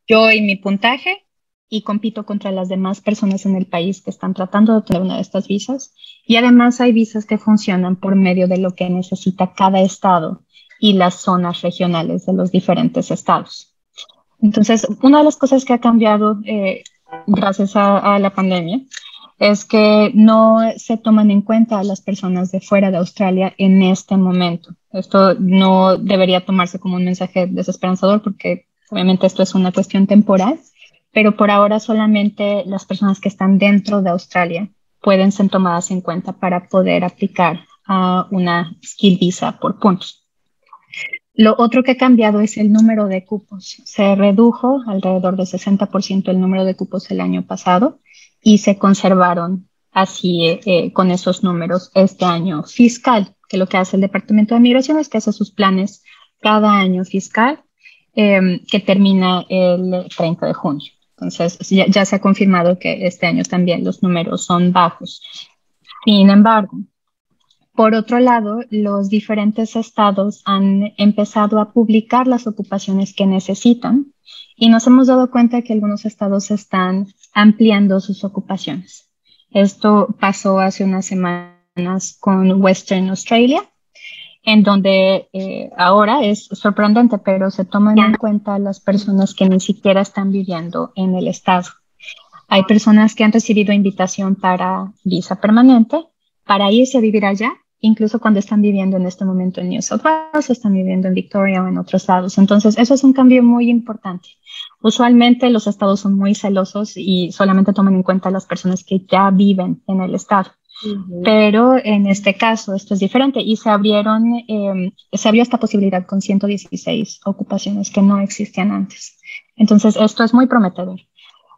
yo y mi puntaje y compito contra las demás personas en el país que están tratando de obtener una de estas visas. Y además hay visas que funcionan por medio de lo que necesita cada estado y las zonas regionales de los diferentes estados. Entonces, una de las cosas que ha cambiado gracias a la pandemia es que no se toman en cuenta a las personas de fuera de Australia en este momento. Esto no debería tomarse como un mensaje desesperanzador porque obviamente esto es una cuestión temporal, pero por ahora solamente las personas que están dentro de Australia pueden ser tomadas en cuenta para poder aplicar a una skill visa por puntos. Lo otro que ha cambiado es el número de cupos. Se redujo alrededor de 60% el número de cupos el año pasado y se conservaron así con esos números este año fiscal, que lo que hace el Departamento de Migración es que hace sus planes cada año fiscal que termina el 30 de junio. Entonces, ya se ha confirmado que este año también los números son bajos. Sin embargo, por otro lado, los diferentes estados han empezado a publicar las ocupaciones que necesitan y nos hemos dado cuenta que algunos estados están ampliando sus ocupaciones. Esto pasó hace unas semanas con Western Australia, en donde ahora es sorprendente, pero se toman en cuenta las personas que ni siquiera están viviendo en el estado. Hay personas que han recibido invitación para visa permanente para irse a vivir allá, incluso cuando están viviendo en este momento en New South Wales, están viviendo en Victoria o en otros lados. Entonces, eso es un cambio muy importante. Usualmente los estados son muy celosos y solamente toman en cuenta a las personas que ya viven en el estado. Pero en este caso esto es diferente y se abrió esta posibilidad con 116 ocupaciones que no existían antes. Entonces, esto es muy prometedor.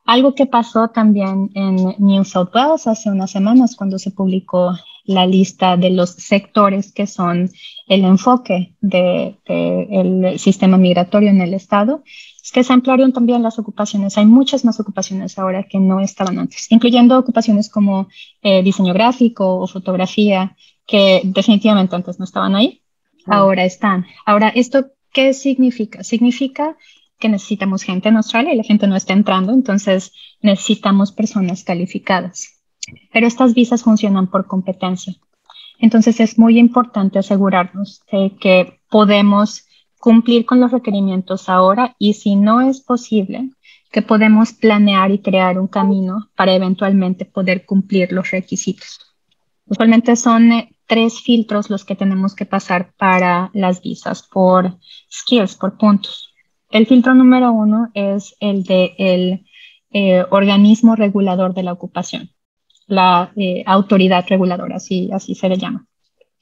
Algo que pasó también en New South Wales hace unas semanas cuando se publicó la lista de los sectores que son el enfoque del sistema migratorio en el estado, es que se ampliaron también las ocupaciones. Hay muchas más ocupaciones ahora que no estaban antes, incluyendo ocupaciones como diseño gráfico o fotografía, que definitivamente antes no estaban ahí, ahora están. Ahora, ¿esto qué significa? Significa que necesitamos gente en Australia y la gente no está entrando, entonces necesitamos personas calificadas. Pero estas visas funcionan por competencia. Entonces es muy importante asegurarnos de que podemos cumplir con los requerimientos ahora y si no es posible, que podemos planear y crear un camino para eventualmente poder cumplir los requisitos. Usualmente son 3 filtros los que tenemos que pasar para las visas por skills, por puntos. El filtro número 1 es el del organismo regulador de la ocupación, la autoridad reguladora, así se le llama.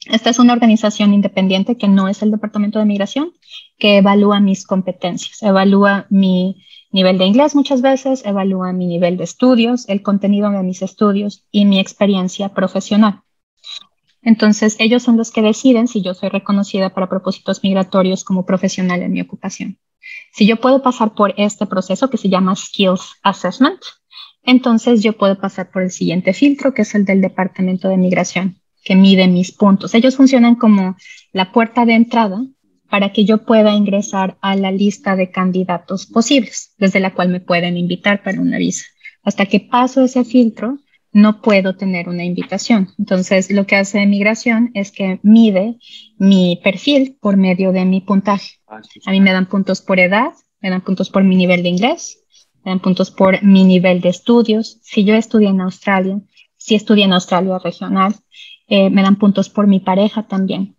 Esta es una organización independiente que no es el Departamento de Migración, que evalúa mis competencias, evalúa mi nivel de inglés muchas veces, evalúa mi nivel de estudios, el contenido de mis estudios y mi experiencia profesional. Entonces, ellos son los que deciden si yo soy reconocida para propósitos migratorios como profesional en mi ocupación. Si yo puedo pasar por este proceso que se llama Skills Assessment, entonces yo puedo pasar por el siguiente filtro, que es el del Departamento de Migración, que mide mis puntos. Ellos funcionan como la puerta de entrada para que yo pueda ingresar a la lista de candidatos posibles, desde la cual me pueden invitar para una visa. Hasta que paso ese filtro, no puedo tener una invitación. Entonces, lo que hace Migración es que mide mi perfil por medio de mi puntaje. A mí me dan puntos por edad, me dan puntos por mi nivel de inglés, me dan puntos por mi nivel de estudios. Si yo estudié en Australia, si estudié en Australia regional, me dan puntos por mi pareja también.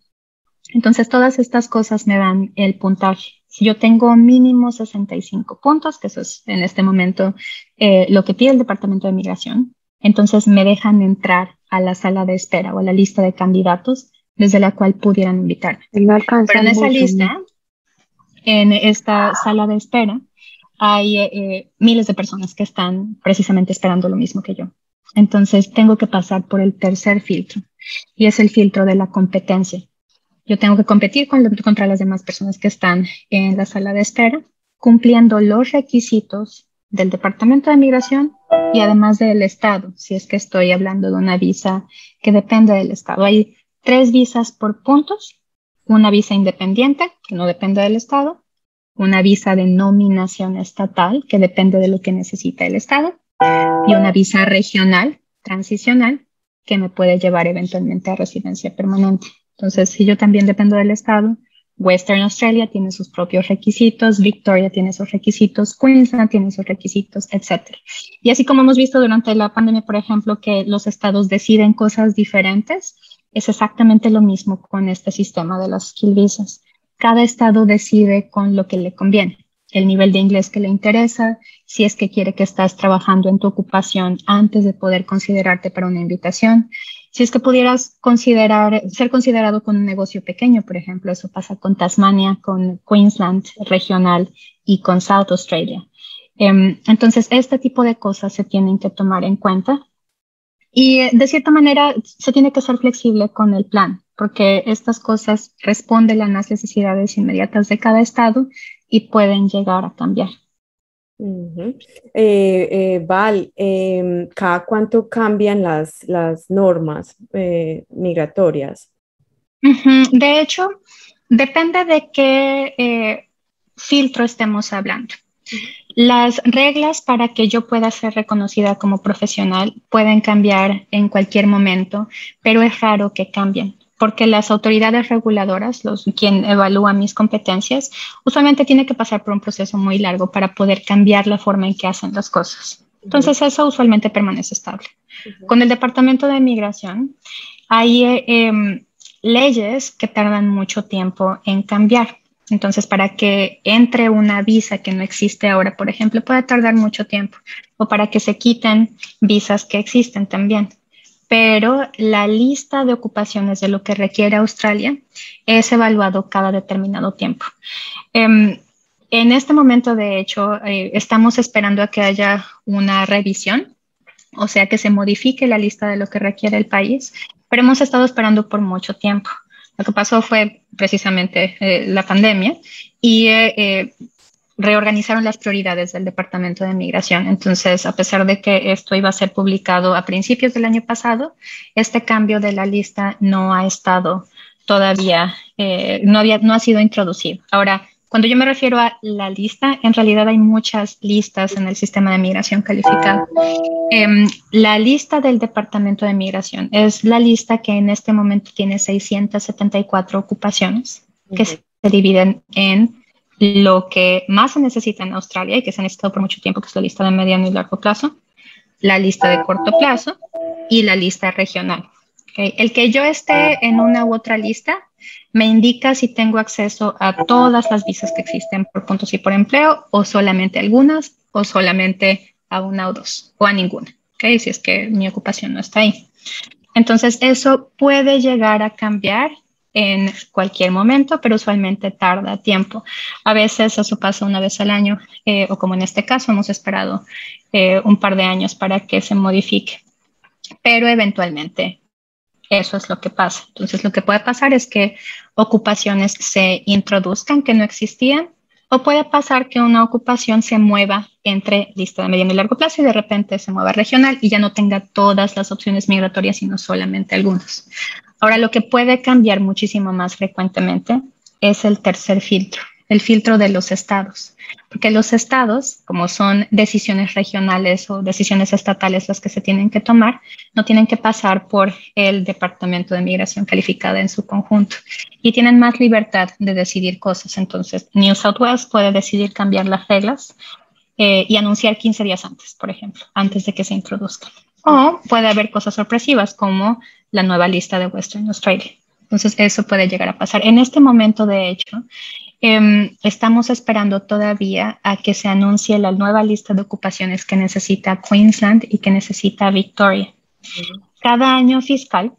Entonces, todas estas cosas me dan el puntaje. Si yo tengo mínimo 65 puntos, que eso es en este momento lo que pide el Departamento de Migración, entonces me dejan entrar a la sala de espera o a la lista de candidatos desde la cual pudieran invitarme. No Pero en esa lista, en esta sala de espera, hay miles de personas que están precisamente esperando lo mismo que yo. Entonces tengo que pasar por el tercer filtro y es el filtro de la competencia. Yo tengo que competir contra las demás personas que están en la sala de espera, cumpliendo los requisitos del Departamento de Migración y además del Estado, si es que estoy hablando de una visa que depende del Estado. Hay 3 visas por puntos, una visa independiente, que no depende del Estado, una visa de nominación estatal, que depende de lo que necesita el estado, y una visa regional, transicional, que me puede llevar eventualmente a residencia permanente. Entonces, si yo también dependo del estado, Western Australia tiene sus propios requisitos, Victoria tiene sus requisitos, Queensland tiene sus requisitos, etcétera. Y así como hemos visto durante la pandemia, por ejemplo, que los estados deciden cosas diferentes, es exactamente lo mismo con este sistema de las skill visas. Cada estado decide con lo que le conviene, el nivel de inglés que le interesa, si es que quiere que estás trabajando en tu ocupación antes de poder considerarte para una invitación. Si es que pudieras ser considerado con un negocio pequeño, por ejemplo, eso pasa con Tasmania, con Queensland regional y con South Australia. Entonces, este tipo de cosas se tienen que tomar en cuenta y de cierta manera se tiene que ser flexible con el plan, porque estas cosas responden a las necesidades inmediatas de cada estado y pueden llegar a cambiar. Ujú. Val, ¿cada cuánto cambian las normas migratorias? De hecho, depende de qué filtro estemos hablando. Las reglas para que yo pueda ser reconocida como profesional pueden cambiar en cualquier momento, pero es raro que cambien, porque las autoridades reguladoras, quien evalúa mis competencias, usualmente tiene que pasar por un proceso muy largo para poder cambiar la forma en que hacen las cosas. Entonces, eso usualmente permanece estable. Con el Departamento de Migración, hay leyes que tardan mucho tiempo en cambiar. Entonces, para que entre una visa que no existe ahora, por ejemplo, puede tardar mucho tiempo, o para que se quiten visas que existen también. Pero la lista de ocupaciones de lo que requiere Australia es evaluado cada determinado tiempo. En este momento, de hecho, estamos esperando a que haya una revisión, o sea, que se modifique la lista de lo que requiere el país, pero hemos estado esperando por mucho tiempo. Lo que pasó fue precisamente la pandemia y reorganizaron las prioridades del Departamento de Migración. Entonces, a pesar de que esto iba a ser publicado a principios del año pasado, este cambio de la lista no ha estado todavía, no ha sido introducido. Ahora, cuando yo me refiero a la lista, en realidad hay muchas listas en el sistema de migración calificada. La lista del Departamento de Migración es la lista que en este momento tiene 674 ocupaciones que se dividen en lo que más se necesita en Australia y que se ha necesitado por mucho tiempo, que es la lista de mediano y largo plazo, la lista de corto plazo y la lista regional. ¿Okay? El que yo esté en una u otra lista me indica si tengo acceso a todas las visas que existen por puntos y por empleo, o solamente algunas, o solamente a una o dos, o a ninguna, ¿okay? Si es que mi ocupación no está ahí. Entonces, eso puede llegar a cambiar en cualquier momento, pero usualmente tarda tiempo. A veces eso pasa una vez al año, o como en este caso, hemos esperado un par de años para que se modifique, pero eventualmente eso es lo que pasa. Entonces, lo que puede pasar es que ocupaciones se introduzcan que no existían, o puede pasar que una ocupación se mueva entre lista de mediano y largo plazo y de repente se mueva regional y ya no tenga todas las opciones migratorias, sino solamente algunas. Ahora, lo que puede cambiar muchísimo más frecuentemente es el tercer filtro, el filtro de los estados. Porque los estados, como son decisiones regionales o decisiones estatales las que se tienen que tomar, no tienen que pasar por el Departamento de Migración calificada en su conjunto y tienen más libertad de decidir cosas. Entonces, New South Wales puede decidir cambiar las reglas y anunciar 15 días antes, por ejemplo, antes de que se introduzcan. O puede haber cosas sorpresivas como la nueva lista de Western Australia. Entonces, eso puede llegar a pasar. En este momento, de hecho, estamos esperando todavía a que se anuncie la nueva lista de ocupaciones que necesita Queensland y que necesita Victoria. Cada año fiscal,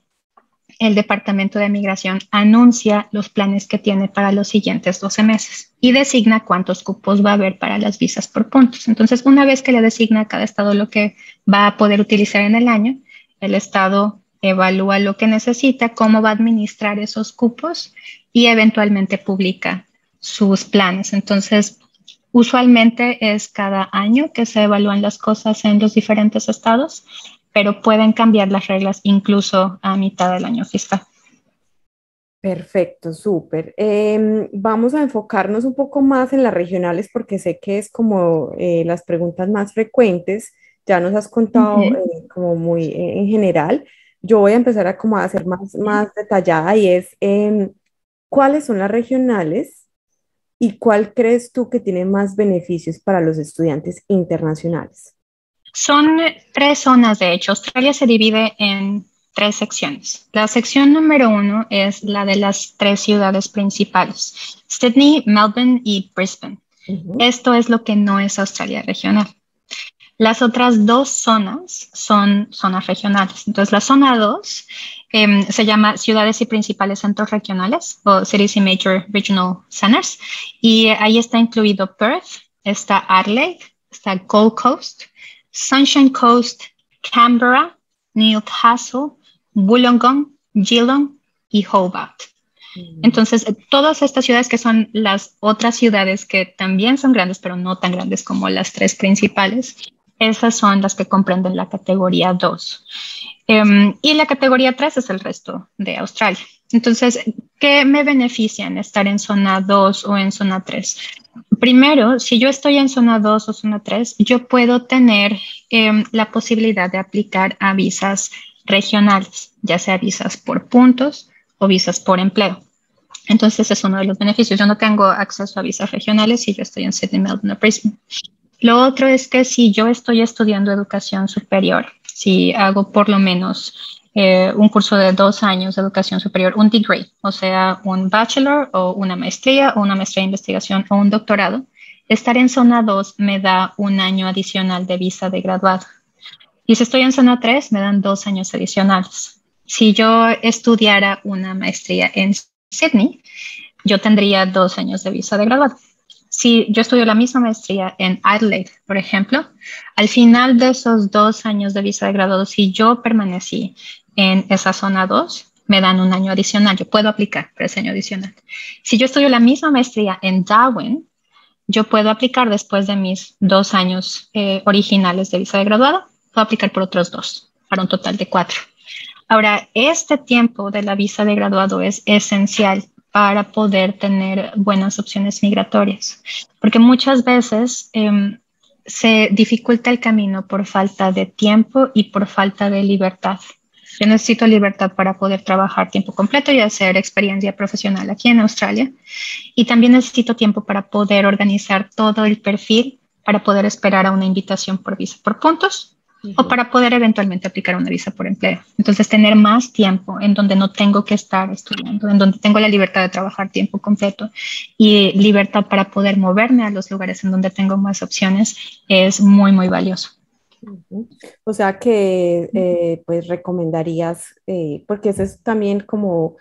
el Departamento de Migración anuncia los planes que tiene para los siguientes 12 meses y designa cuántos cupos va a haber para las visas por puntos. Entonces, una vez que le designa a cada estado lo que va a poder utilizar en el año, el estado evalúa lo que necesita, cómo va a administrar esos cupos y eventualmente publica sus planes. Entonces, usualmente es cada año que se evalúan las cosas en los diferentes estados, pero pueden cambiar las reglas incluso a mitad del año fiscal. Perfecto, súper. Vamos a enfocarnos un poco más en las regionales porque sé que es como las preguntas más frecuentes. Ya nos has contado Ujú. como muy en general. Yo voy a empezar a como a hacer más detallada y es ¿cuáles son las regionales y cuál crees tú que tiene más beneficios para los estudiantes internacionales? Son tres zonas, de hecho. Australia se divide en tres secciones. La sección número uno es la de las tres ciudades principales, Sydney, Melbourne y Brisbane. Ujú. Esto es lo que no es Australia regional. Las otras dos zonas son zonas regionales. Entonces, la zona 2 se llama Ciudades y Principales Centros Regionales o Cities and Major Regional Centers. Y ahí está incluido Perth, está Adelaide, está Gold Coast, Sunshine Coast, Canberra, Newcastle, Wollongong, Geelong y Hobart. Mm. Entonces, todas estas ciudades que son las otras ciudades que también son grandes, pero no tan grandes como las tres principales, esas son las que comprenden la categoría 2. Y la categoría 3 es el resto de Australia. Entonces, ¿qué me beneficia en estar en zona 2 o en zona 3? Primero, si yo estoy en zona 2 o zona 3, yo puedo tener la posibilidad de aplicar a visas regionales, ya sea visas por puntos o visas por empleo. Entonces es uno de los beneficios. Yo no tengo acceso a visas regionales si yo estoy en Sydney, Melbourne o Brisbane. Lo otro es que si yo estoy estudiando educación superior, si hago por lo menos un curso de 2 años de educación superior, un degree, o sea, un bachelor o una maestría o una maestría de investigación o un doctorado, estar en zona 2 me da un año adicional de visa de graduado. Y si estoy en zona 3 me dan 2 años adicionales. Si yo estudiara una maestría en Sydney, yo tendría 2 años de visa de graduado. Si yo estudio la misma maestría en Adelaide, por ejemplo, al final de esos 2 años de visa de graduado, si yo permanecí en esa zona 2, me dan un año adicional. Yo puedo aplicar por ese año adicional. Si yo estudio la misma maestría en Darwin, yo puedo aplicar después de mis 2 años originales de visa de graduado, puedo aplicar por otros 2, para un total de 4. Ahora, este tiempo de la visa de graduado es esencial para poder tener buenas opciones migratorias, porque muchas veces se dificulta el camino por falta de tiempo y por falta de libertad. Yo necesito libertad para poder trabajar tiempo completo y hacer experiencia profesional aquí en Australia. Y también necesito tiempo para poder organizar todo el perfil, para poder esperar a una invitación por visa por puntos o Ujú. para poder eventualmente aplicar una visa por empleo. Entonces, tener más tiempo en donde no tengo que estar estudiando, en donde tengo la libertad de trabajar tiempo completo y libertad para poder moverme a los lugares en donde tengo más opciones es muy, muy valioso. Ujú. O sea que pues recomendarías, porque eso es también como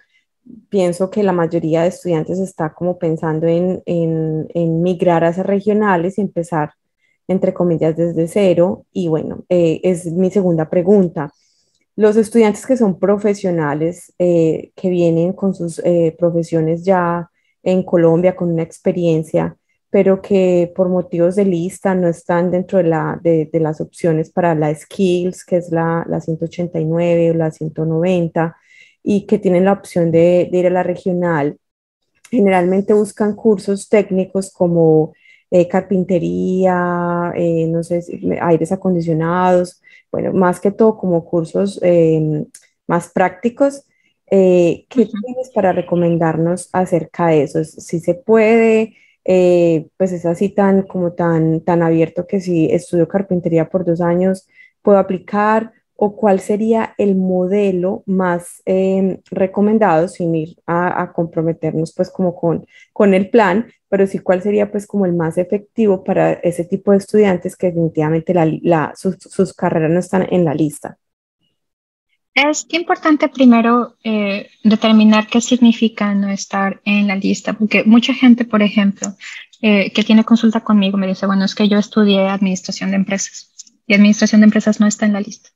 pienso que la mayoría de estudiantes está como pensando en migrar a esas regionales y empezar, entre comillas, desde cero. Y bueno, es mi segunda pregunta. Los estudiantes que son profesionales, que vienen con sus profesiones ya en Colombia con una experiencia, pero que por motivos de lista no están dentro de las opciones para la Skills, que es la 189 o la 190 y que tienen la opción de ir a la regional, generalmente buscan cursos técnicos como carpintería, no sé, aires acondicionados, bueno, más que todo como cursos más prácticos. ¿Qué Ujú. tienes para recomendarnos acerca de eso? Si se puede, pues es así tan abierto que si estudio carpintería por 2 años, puedo aplicar o cuál sería el modelo más recomendado sin ir a comprometernos pues como con el plan, pero sí cuál sería pues como el más efectivo para ese tipo de estudiantes que definitivamente sus carreras no están en la lista. Es importante primero determinar qué significa no estar en la lista, porque mucha gente, por ejemplo, que tiene consulta conmigo me dice, bueno, es que yo estudié administración de empresas y administración de empresas no está en la lista.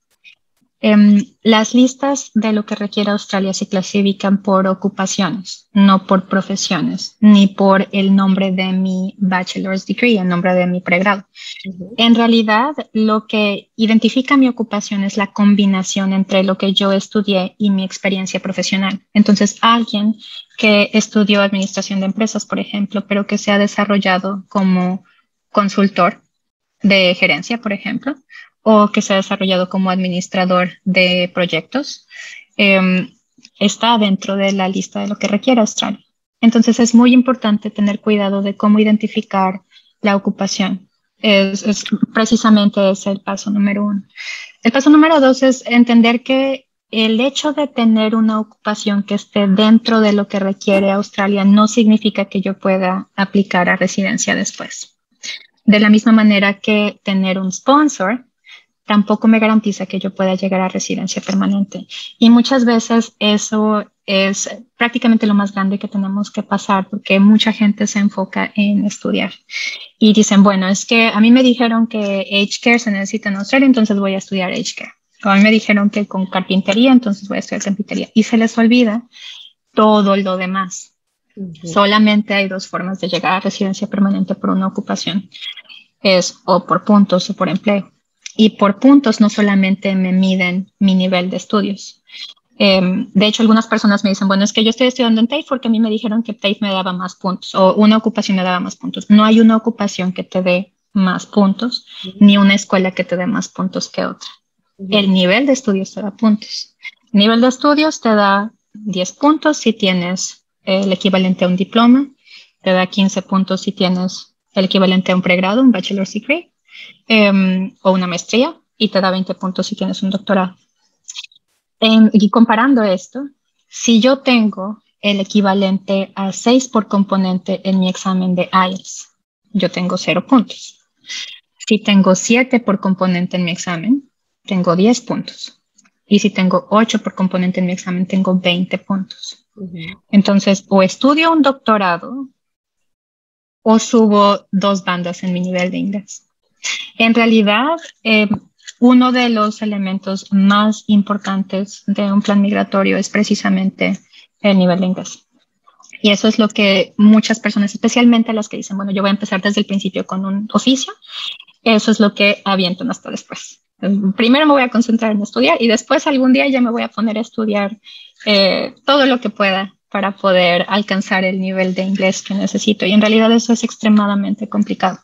Las listas de lo que requiere Australia se clasifican por ocupaciones, no por profesiones, ni por el nombre de mi bachelor's degree, el nombre de mi pregrado. En realidad, lo que identifica mi ocupación es la combinación entre lo que yo estudié y mi experiencia profesional. Entonces, alguien que estudió administración de empresas, por ejemplo, pero que se ha desarrollado como consultor de gerencia, por ejemplo, o que se ha desarrollado como administrador de proyectos, está dentro de la lista de lo que requiere Australia. Entonces es muy importante tener cuidado de cómo identificar la ocupación. Precisamente es el paso número 1. El paso número 2 es entender que el hecho de tener una ocupación que esté dentro de lo que requiere Australia no significa que yo pueda aplicar a residencia después. De la misma manera que tener un sponsor tampoco me garantiza que yo pueda llegar a residencia permanente. Y muchas veces eso es prácticamente lo más grande que tenemos que pasar, porque mucha gente se enfoca en estudiar. Y dicen, bueno, es que a mí me dijeron que Aged Care se necesita en Australia, entonces voy a estudiar Aged Care. O a mí me dijeron que con carpintería, entonces voy a estudiar carpintería. Y se les olvida todo lo demás. Solamente hay 2 formas de llegar a residencia permanente por una ocupación. Es o por puntos o por empleo. Y por puntos no solamente me miden mi nivel de estudios. De hecho, algunas personas me dicen, bueno, es que yo estoy estudiando en TAFE porque a mí me dijeron que TAFE me daba más puntos o una ocupación me daba más puntos. No hay una ocupación que te dé más puntos, ni una escuela que te dé más puntos que otra. El nivel de estudios te da puntos. El nivel de estudios te da 10 puntos si tienes el equivalente a un diploma, te da 15 puntos si tienes el equivalente a un pregrado, un bachelor's degree, o una maestría, y te da 20 puntos si tienes un doctorado. Y comparando esto, si yo tengo el equivalente a 6 por componente en mi examen de IELTS, yo tengo 0 puntos. Si tengo 7 por componente en mi examen, tengo 10 puntos. Y si tengo 8 por componente en mi examen, tengo 20 puntos. Entonces, o estudio un doctorado o subo 2 bandas en mi nivel de inglés. En realidad, uno de los elementos más importantes de un plan migratorio es precisamente el nivel de inglés. Y eso es lo que muchas personas, especialmente las que dicen, bueno, yo voy a empezar desde el principio con un oficio, eso es lo que avientan hasta después. Primero me voy a concentrar en estudiar y después algún día ya me voy a poner a estudiar todo lo que pueda para poder alcanzar el nivel de inglés que necesito. Y en realidad eso es extremadamente complicado.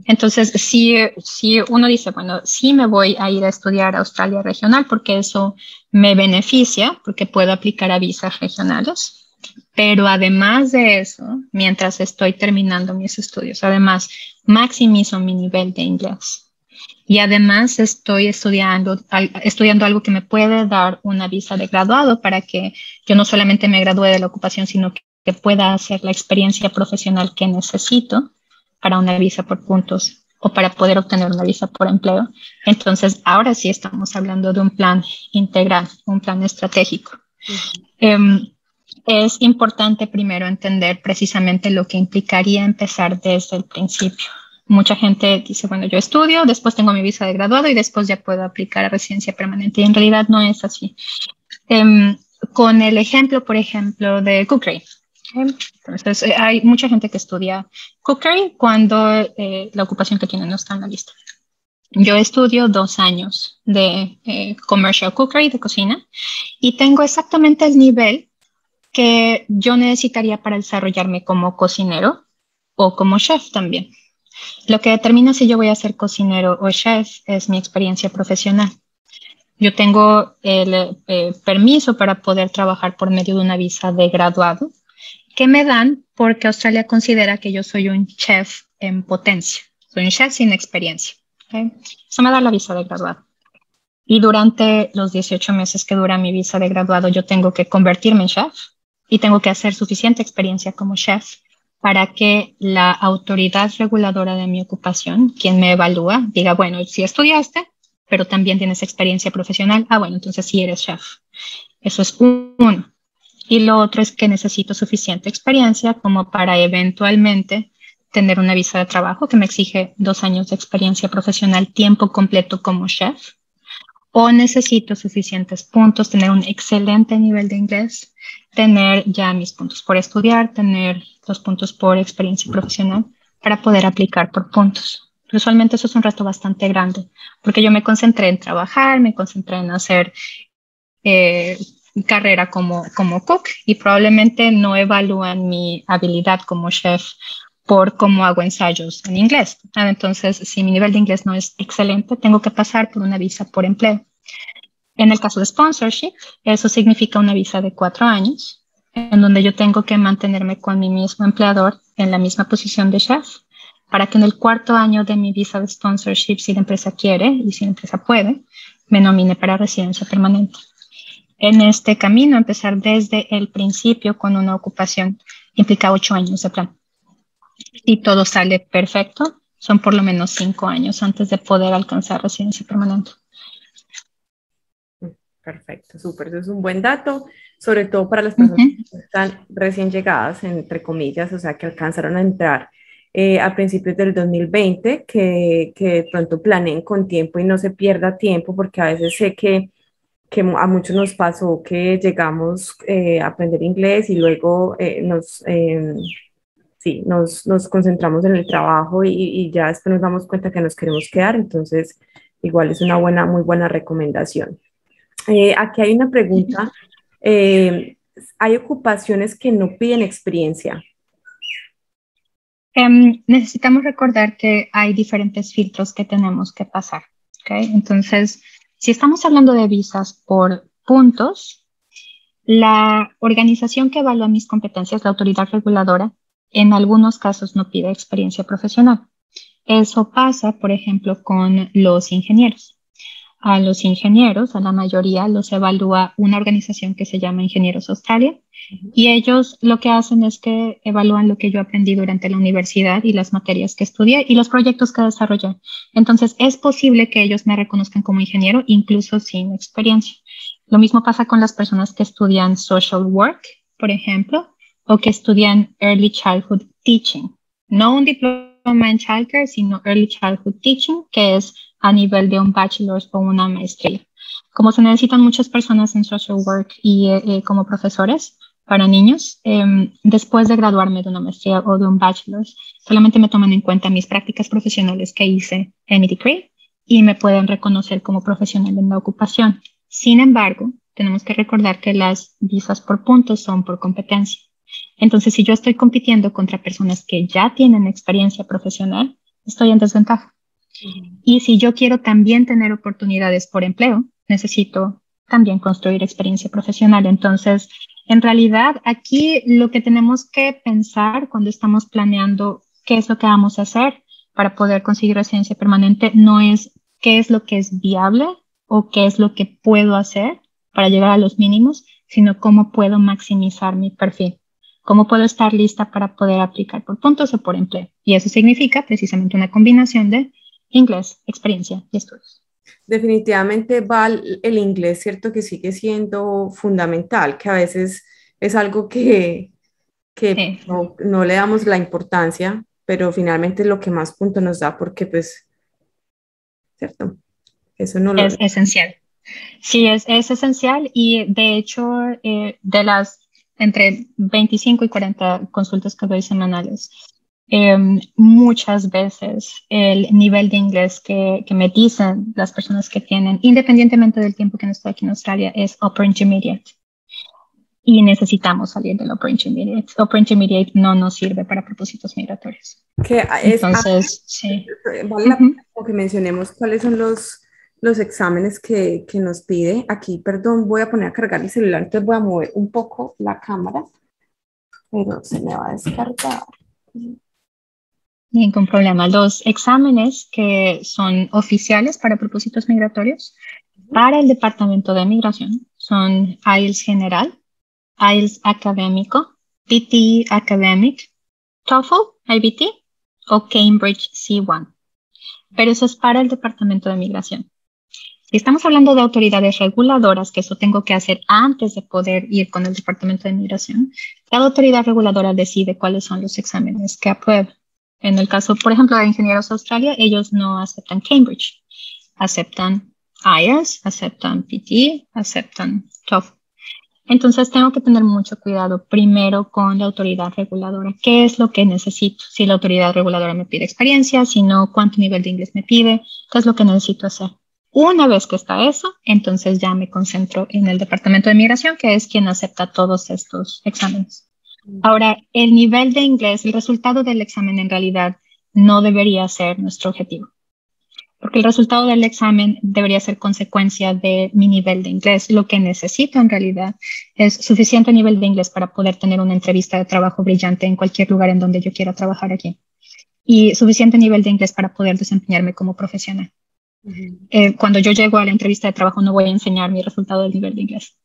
Entonces, si uno dice, bueno, sí me voy a ir a estudiar a Australia regional porque eso me beneficia, porque puedo aplicar a visas regionales, pero además de eso, mientras estoy terminando mis estudios, además maximizo mi nivel de inglés y además estoy estudiando algo que me puede dar una visa de graduado para que yo no solamente me gradúe de la ocupación, sino que pueda hacer la experiencia profesional que necesito para una visa por puntos o para poder obtener una visa por empleo. Entonces, ahora sí estamos hablando de un plan integral, un plan estratégico. Es importante primero entender precisamente lo que implicaría empezar desde el principio. Mucha gente dice, bueno, yo estudio, después tengo mi visa de graduado y después ya puedo aplicar a residencia permanente. Y en realidad no es así. Con el ejemplo, por ejemplo, de Cochrane. Entonces, hay mucha gente que estudia Cookery cuando la ocupación que tiene no está en la lista. Yo estudio 2 años de commercial cookery, de cocina, y tengo exactamente el nivel que yo necesitaría para desarrollarme como cocinero o como chef también. Lo que determina si yo voy a ser cocinero o chef es mi experiencia profesional. Yo tengo el permiso para poder trabajar por medio de una visa de graduado, que me dan porque Australia considera que yo soy un chef en potencia. Soy un chef sin experiencia. ¿Okay? Eso me da la visa de graduado. Y durante los 18 meses que dura mi visa de graduado, yo tengo que convertirme en chef y tengo que hacer suficiente experiencia como chef para que la autoridad reguladora de mi ocupación, quien me evalúa, diga, bueno, si estudiaste, pero también tienes experiencia profesional, bueno, entonces sí eres chef. Eso es uno. Y lo otro es que necesito suficiente experiencia como para eventualmente tener una visa de trabajo que me exige 2 años de experiencia profesional, tiempo completo como chef, o necesito suficientes puntos, tener un excelente nivel de inglés, tener ya mis puntos por estudiar, tener los puntos por experiencia profesional para poder aplicar por puntos. Usualmente eso es un reto bastante grande, porque yo me concentré en trabajar, me concentré en hacer carrera como cook y probablemente no evalúan mi habilidad como chef por cómo hago ensayos en inglés. Entonces, si mi nivel de inglés no es excelente, tengo que pasar por una visa por empleo. En el caso de sponsorship, eso significa una visa de 4 años, en donde yo tengo que mantenerme con mi mismo empleador en la misma posición de chef, para que en el 4.º año de mi visa de sponsorship, si la empresa quiere y si la empresa puede, me nomine para residencia permanente. En este camino, empezar desde el principio con una ocupación implica 8 años de plan. Si todo sale perfecto, son por lo menos 5 años antes de poder alcanzar residencia permanente. Perfecto, súper. Eso es un buen dato, sobre todo para las personas que están recién llegadas, entre comillas, o sea, que alcanzaron a entrar a principios del 2020, que de pronto planeen con tiempo y no se pierda tiempo, porque a veces sé que a muchos nos pasó que llegamos a aprender inglés y luego nos concentramos en el trabajo y ya después nos damos cuenta que nos queremos quedar, entonces igual es una muy buena recomendación. Aquí hay una pregunta. ¿Hay ocupaciones que no piden experiencia? Necesitamos recordar que hay diferentes filtros que tenemos que pasar. ¿Okay? Entonces, si estamos hablando de visas por puntos, la organización que evalúa mis competencias, la autoridad reguladora, en algunos casos no pide experiencia profesional. Eso pasa, por ejemplo, con los ingenieros. A los ingenieros, a la mayoría, los evalúa una organización que se llama Ingenieros Australia, y ellos lo que hacen es que evalúan lo que yo aprendí durante la universidad y las materias que estudié y los proyectos que desarrollé. Entonces, es posible que ellos me reconozcan como ingeniero, incluso sin experiencia. Lo mismo pasa con las personas que estudian social work, por ejemplo, o que estudian early childhood teaching. No un diploma en childcare, sino early childhood teaching, que es a nivel de un bachelor o una maestría. Como se necesitan muchas personas en social work y como profesores para niños, después de graduarme de una maestría o de un bachelor, solamente me toman en cuenta mis prácticas profesionales que hice en mi degree y me pueden reconocer como profesional en la ocupación. Sin embargo, tenemos que recordar que las visas por puntos son por competencia. Entonces, si yo estoy compitiendo contra personas que ya tienen experiencia profesional, estoy en desventaja. Y si yo quiero también tener oportunidades por empleo, necesito también construir experiencia profesional. Entonces, en realidad, aquí lo que tenemos que pensar cuando estamos planeando qué es lo que vamos a hacer para poder conseguir residencia permanente no es qué es lo que es viable o qué es lo que puedo hacer para llegar a los mínimos, sino cómo puedo maximizar mi perfil. Cómo puedo estar lista para poder aplicar por puntos o por empleo. Y eso significa precisamente una combinación de inglés, experiencia y estudios. Definitivamente, Val, el inglés, cierto que sigue siendo fundamental, que a veces es algo que Sí. no le damos la importancia, pero finalmente es lo que más puntos nos da porque, pues, ¿cierto? Eso no lo... Es esencial. Sí, es esencial y de hecho de las entre 25 y 40 consultas que doy semanales, muchas veces el nivel de inglés que me dicen las personas que tienen, independientemente del tiempo que no estoy aquí en Australia, es Upper Intermediate. Y necesitamos salir del Upper Intermediate. Upper Intermediate no nos sirve para propósitos migratorios. Entonces, sí. Vale la pena que mencionemos cuáles son los exámenes que nos pide. Aquí, perdón, voy a poner a cargar el celular, entonces voy a mover un poco la cámara, pero se me va a descargar. Ningún problema. Los exámenes que son oficiales para propósitos migratorios para el Departamento de Migración son IELTS General, IELTS Académico, PTE Academic, TOEFL, IBT o Cambridge C1. Pero eso es para el Departamento de Migración. Si estamos hablando de autoridades reguladoras, que eso tengo que hacer antes de poder ir con el Departamento de Migración, cada autoridad reguladora decide cuáles son los exámenes que aprueba. En el caso, por ejemplo, de Ingenieros Australia, ellos no aceptan Cambridge, aceptan IELTS, aceptan PT, aceptan TOEFL. Entonces tengo que tener mucho cuidado primero con la autoridad reguladora. ¿Qué es lo que necesito? Si la autoridad reguladora me pide experiencia, si no, cuánto nivel de inglés me pide, qué es lo que necesito hacer. Una vez que está eso, entonces ya me concentro en el Departamento de Migración, que es quien acepta todos estos exámenes. Ahora, el nivel de inglés, el resultado del examen en realidad no debería ser nuestro objetivo, porque el resultado del examen debería ser consecuencia de mi nivel de inglés. Lo que necesito en realidad es suficiente nivel de inglés para poder tener una entrevista de trabajo brillante en cualquier lugar en donde yo quiera trabajar aquí, y suficiente nivel de inglés para poder desempeñarme como profesional. Cuando yo llego a la entrevista de trabajo no voy a enseñar mi resultado del nivel de inglés.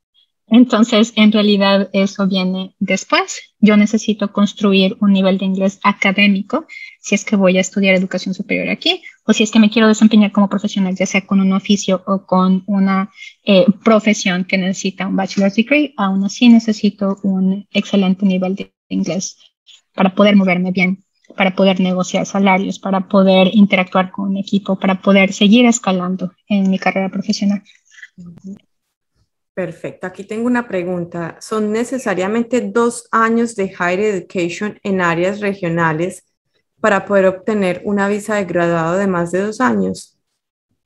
Entonces, en realidad, eso viene después. Yo necesito construir un nivel de inglés académico si es que voy a estudiar educación superior aquí, o si es que me quiero desempeñar como profesional, ya sea con un oficio o con una profesión que necesita un bachelor's degree. Aún así necesito un excelente nivel de inglés para poder moverme bien, para poder negociar salarios, para poder interactuar con un equipo, para poder seguir escalando en mi carrera profesional. Perfecto. Aquí tengo una pregunta. ¿Son necesariamente 2 años de Higher Education en áreas regionales para poder obtener una visa de graduado de más de 2 años?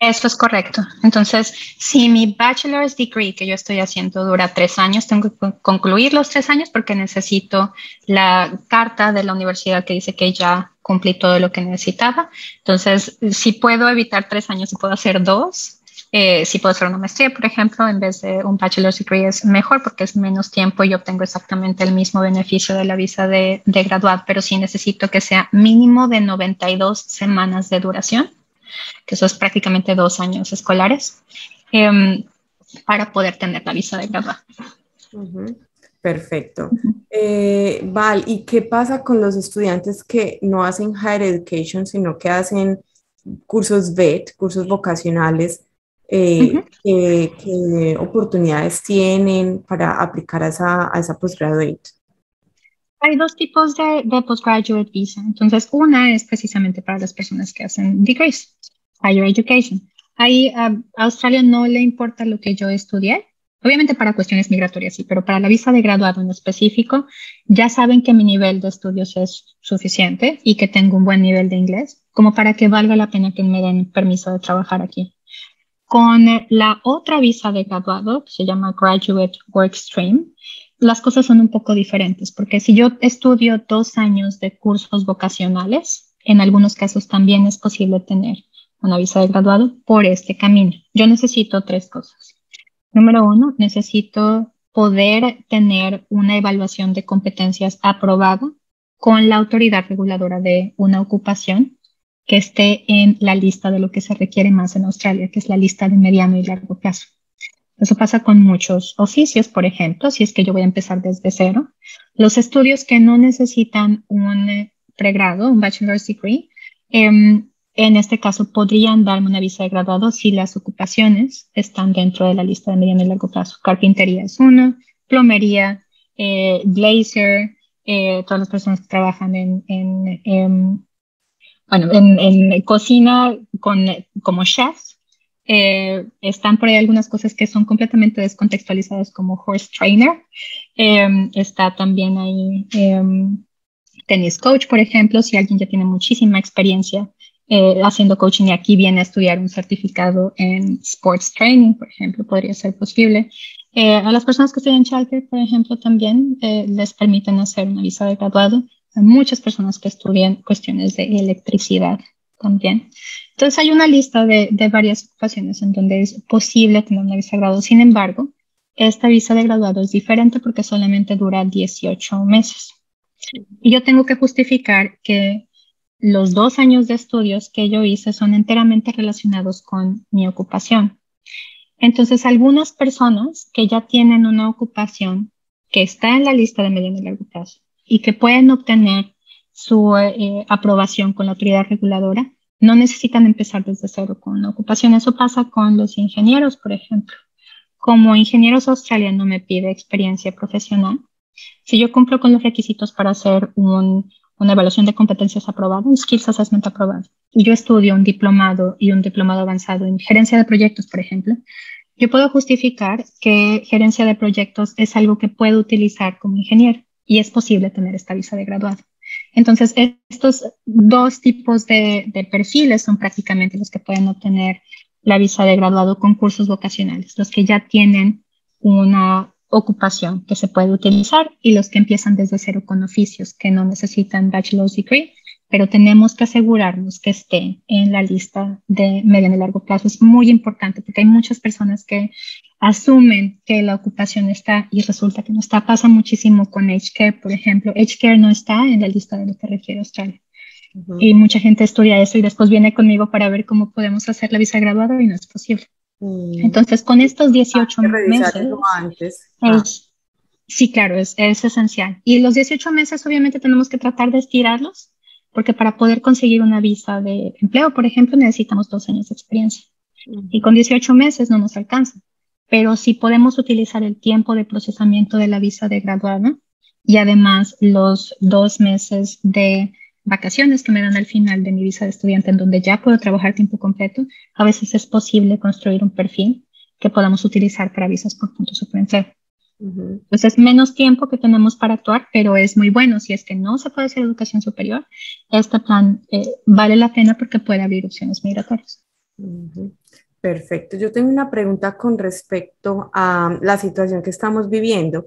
Eso es correcto. Entonces, si mi bachelor's degree que yo estoy haciendo dura 3 años, tengo que concluir los 3 años porque necesito la carta de la universidad que dice que ya cumplí todo lo que necesitaba. Entonces, si puedo evitar 3 años y puedo hacer 2, si puedo hacer una maestría, por ejemplo, en vez de un bachelor's degree, es mejor porque es menos tiempo y obtengo exactamente el mismo beneficio de la visa de graduado, pero sí necesito que sea mínimo de 92 semanas de duración, que eso es prácticamente 2 años escolares, para poder tener la visa de graduado. Perfecto. Val, ¿y qué pasa con los estudiantes que no hacen Higher Education, sino que hacen cursos VET, cursos vocacionales? ¿Qué oportunidades tienen para aplicar a esa postgraduate? Hay 2 tipos de postgraduate visa. Entonces, una es precisamente para las personas que hacen degrees, higher education. Ahí a Australia no le importa lo que yo estudié. Obviamente para cuestiones migratorias sí, pero para la visa de graduado en específico, ya saben que mi nivel de estudios es suficiente y que tengo un buen nivel de inglés, como para que valga la pena que me den permiso de trabajar aquí. Con la otra visa de graduado, que se llama Graduate Work Stream, las cosas son un poco diferentes, porque si yo estudio 2 años de cursos vocacionales, en algunos casos también es posible tener una visa de graduado por este camino. Yo necesito 3 cosas. Número 1, necesito poder tener una evaluación de competencias aprobada con la autoridad reguladora de una ocupación que esté en la lista de lo que se requiere más en Australia, que es la lista de mediano y largo plazo. Eso pasa con muchos oficios, por ejemplo, si es que yo voy a empezar desde cero. Los estudios que no necesitan un pregrado, un bachelor's degree, en este caso podrían darme una visa de graduado si las ocupaciones están dentro de la lista de mediano y largo plazo. Carpintería es uno, plomería, glazer, todas las personas que trabajan en cocina como chefs. Están por ahí algunas cosas que son completamente descontextualizadas como horse trainer. Está también ahí tennis coach, por ejemplo, si alguien ya tiene muchísima experiencia haciendo coaching y aquí viene a estudiar un certificado en sports training, por ejemplo, podría ser posible. A las personas que estudian childcare, por ejemplo, también les permiten hacer una visa de graduado. Hay muchas personas que estudian cuestiones de electricidad también. Entonces hay una lista de varias ocupaciones en donde es posible tener una visa de graduado. Sin embargo, esta visa de graduado es diferente porque solamente dura 18 meses. Y yo tengo que justificar que los 2 años de estudios que yo hice son enteramente relacionados con mi ocupación. Entonces, algunas personas que ya tienen una ocupación que está en la lista de mediano y largo plazo y que pueden obtener su aprobación con la autoridad reguladora, no necesitan empezar desde cero con una ocupación. Eso pasa con los ingenieros, por ejemplo. Como ingenieros australianos me pide experiencia profesional. Si yo cumplo con los requisitos para hacer un una evaluación de competencias aprobada, un Skills Assessment aprobado, y yo estudio un diplomado y un diplomado avanzado en gerencia de proyectos, por ejemplo, yo puedo justificar que gerencia de proyectos es algo que puedo utilizar como ingeniero y es posible tener esta visa de graduado. Entonces, estos dos tipos de perfiles son prácticamente los que pueden obtener la visa de graduado con cursos vocacionales, los que ya tienen una ocupación que se puede utilizar y los que empiezan desde cero con oficios que no necesitan bachelor's degree, pero tenemos que asegurarnos que esté en la lista de mediano y largo plazo. Es muy importante porque hay muchas personas que asumen que la ocupación está y resulta que no está. Pasa muchísimo con Aged Care, por ejemplo. Aged Care no está en la lista de lo que requiere Australia. Y mucha gente estudia eso y después viene conmigo para ver cómo podemos hacer la visa graduada y no es posible. Entonces, con estos 18 meses, sí, claro, es esencial. Y los 18 meses obviamente tenemos que tratar de estirarlos, porque para poder conseguir una visa de empleo, por ejemplo, necesitamos 2 años de experiencia. Y con 18 meses no nos alcanza. Pero si podemos utilizar el tiempo de procesamiento de la visa de graduado y además los 2 meses de vacaciones que me dan al final de mi visa de estudiante en donde ya puedo trabajar tiempo completo, a veces es posible construir un perfil que podamos utilizar para visas por puntos o por empleo. Entonces, menos tiempo que tenemos para actuar, pero es muy bueno. Si es que no se puede hacer educación superior, este plan vale la pena porque puede abrir opciones migratorias. Perfecto. Yo tengo una pregunta con respecto a la situación que estamos viviendo.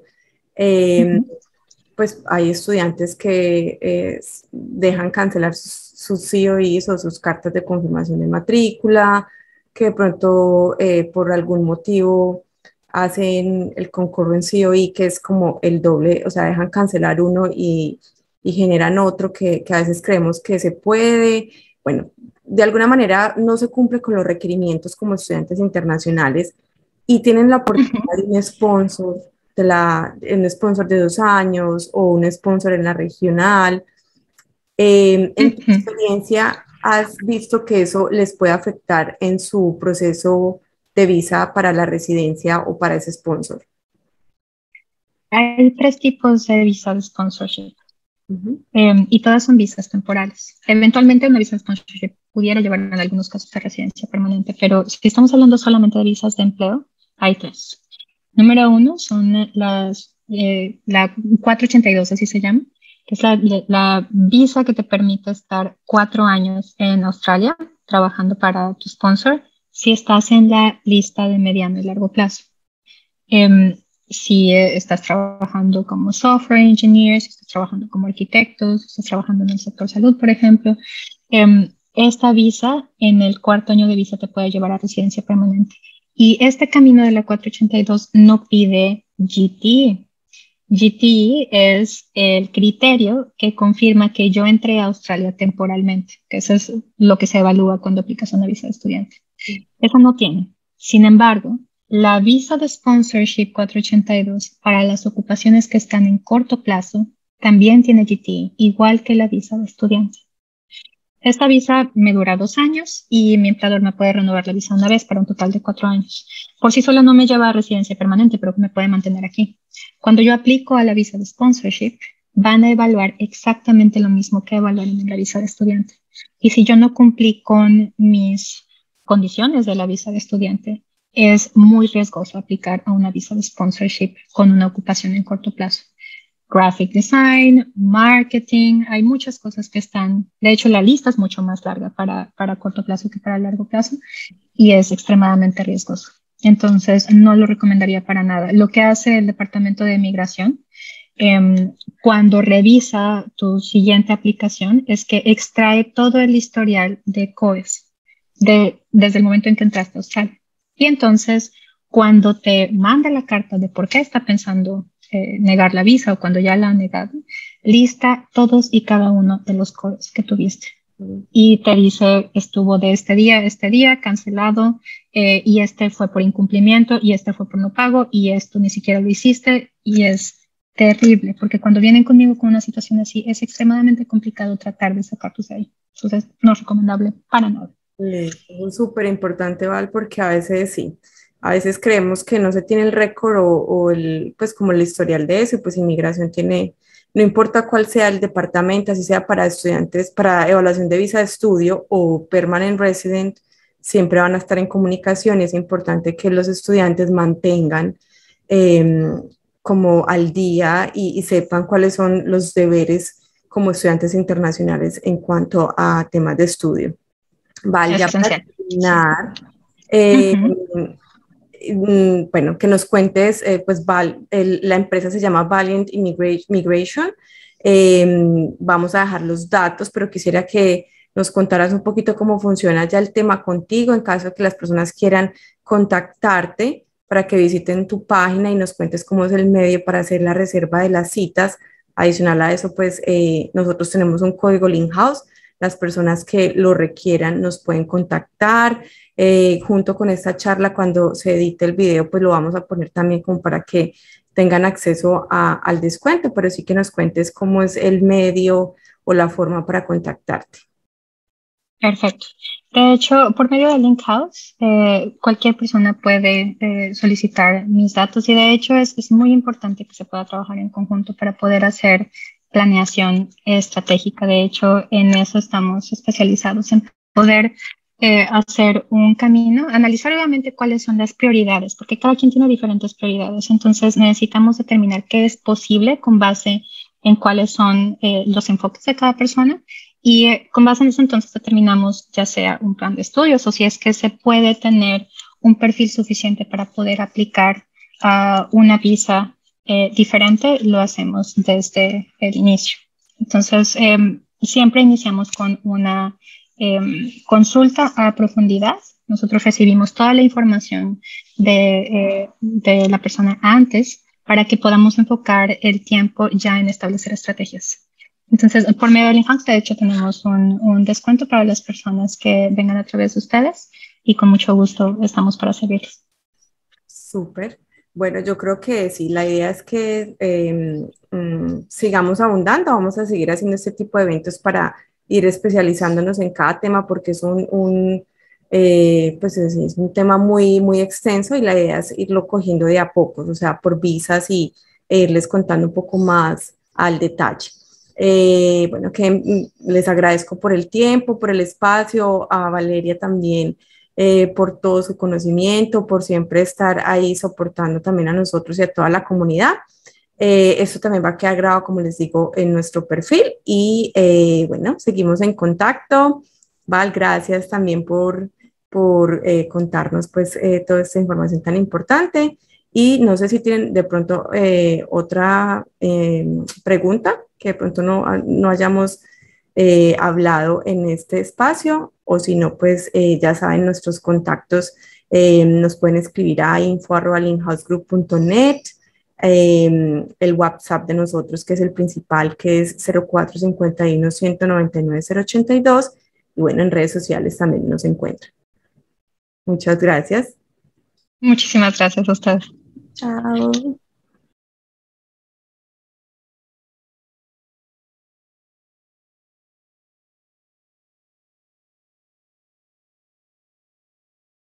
Pues hay estudiantes que dejan cancelar sus COEs o sus cartas de confirmación de matrícula, que de pronto por algún motivo hacen el concurso en COE, que es como el doble, o sea, dejan cancelar uno y generan otro que a veces creemos que se puede. Bueno, de alguna manera no se cumple con los requerimientos como estudiantes internacionales y tienen la oportunidad de un sponsor, un sponsor de 2 años o un sponsor en la regional. En tu experiencia, ¿has visto que eso les puede afectar en su proceso de visa para la residencia o para ese sponsor? Hay 3 tipos de visa de sponsorship y todas son visas temporales. Eventualmente una visa de sponsorship pudiera llevar en algunos casos a residencia permanente, pero si estamos hablando solamente de visas de empleo, hay 3. Número 1 son la 482, así se llama, que es la visa que te permite estar 4 años en Australia trabajando para tu sponsor si estás en la lista de mediano y largo plazo. Si estás trabajando como software engineer, si estás trabajando como arquitecto, si estás trabajando en el sector salud, por ejemplo, esta visa en el 4º año de visa te puede llevar a residencia permanente. Y este camino de la 482 no pide GTE. GTE es el criterio que confirma que yo entré a Australia temporalmente, que eso es lo que se evalúa cuando aplicas una visa de estudiante. Eso no tiene. Sin embargo, la visa de sponsorship 482 para las ocupaciones que están en corto plazo también tiene GTE, igual que la visa de estudiante. Esta visa me dura 2 años y mi empleador me puede renovar la visa una vez para un total de 4 años. Por sí sola no me lleva a residencia permanente, pero me puede mantener aquí. Cuando yo aplico a la visa de sponsorship, van a evaluar exactamente lo mismo que evaluaron en la visa de estudiante. Y si yo no cumplí con mis condiciones de la visa de estudiante, es muy riesgoso aplicar a una visa de sponsorship con una ocupación en corto plazo. Graphic design, marketing, hay muchas cosas que están, de hecho la lista es mucho más larga para corto plazo que para largo plazo y es extremadamente riesgoso. Entonces no lo recomendaría para nada. Lo que hace el Departamento de Migración cuando revisa tu siguiente aplicación es que extrae todo el historial de COEs desde el momento en que entraste a Australia. Y entonces cuando te manda la carta de por qué está pensando negar la visa o cuando ya la ha negado, lista todos y cada uno de los COEs que tuviste. Y te dice, estuvo de este día a este día, cancelado, y este fue por incumplimiento, y este fue por no pago, y esto ni siquiera lo hiciste, y es terrible, porque cuando vienen conmigo con una situación así, es extremadamente complicado tratar de sacarlos de ahí. Entonces, no es recomendable para nada. Es súper importante, Val, porque a veces sí. A veces creemos que no se tiene el récord o el, pues como el historial de eso, y pues inmigración tiene no importa cuál sea el departamento, así sea para estudiantes, para evaluación de visa de estudio o permanent resident, siempre van a estar en comunicación y es importante que los estudiantes mantengan como al día y sepan cuáles son los deberes como estudiantes internacionales en cuanto a temas de estudio. Vale, Es ya para esencial. terminar, Sí. bueno, que nos cuentes, pues la empresa se llama Valiant Migration. Vamos a dejar los datos, pero quisiera que nos contaras un poquito cómo funciona ya el tema contigo en caso de que las personas quieran contactarte para que visiten tu página y nos cuentes cómo es el medio para hacer la reserva de las citas. Adicional a eso, pues nosotros tenemos un código Link House. Las personas que lo requieran nos pueden contactar. Junto con esta charla, cuando se edite el video, pues lo vamos a poner también como para que tengan acceso al descuento, pero sí que nos cuentes cómo es el medio o la forma para contactarte. Perfecto. De hecho, por medio de Link House, cualquier persona puede solicitar mis datos y de hecho es muy importante que se pueda trabajar en conjunto para poder hacer planeación estratégica. De hecho, en eso estamos especializados, en poder hacer un camino, analizar obviamente cuáles son las prioridades, porque cada quien tiene diferentes prioridades. Entonces, necesitamos determinar qué es posible con base en cuáles son los enfoques de cada persona. Y con base en eso entonces determinamos ya sea un plan de estudios o si es que se puede tener un perfil suficiente para poder aplicar a una visa diferente, lo hacemos desde el inicio. Entonces, siempre iniciamos con una consulta a profundidad. Nosotros recibimos toda la información de la persona antes para que podamos enfocar el tiempo ya en establecer estrategias. Entonces, por medio del Inhouse, de hecho, tenemos un descuento para las personas que vengan a través de ustedes y con mucho gusto estamos para servirles. Súper. Bueno, yo creo que sí, la idea es que sigamos abundando, vamos a seguir haciendo este tipo de eventos para ir especializándonos en cada tema porque es pues es un tema muy, muy extenso y la idea es irlo cogiendo de a pocos, o sea, por visas y irles contando un poco más al detalle. Bueno, que les agradezco por el tiempo, por el espacio, a Valeria también por todo su conocimiento, por siempre estar ahí soportando también a nosotros y a toda la comunidad. Esto también va a quedar grabado, como les digo, en nuestro perfil y bueno, seguimos en contacto. Val, gracias también por contarnos pues toda esta información tan importante y no sé si tienen de pronto otra pregunta que de pronto no hayamos hablado en este espacio o si no, pues ya saben nuestros contactos, nos pueden escribir a info@linhousegroup.net, el WhatsApp de nosotros que es el principal que es 0451-199-082 y bueno, en redes sociales también nos encuentran. Muchas gracias. Muchísimas gracias a ustedes. Chao.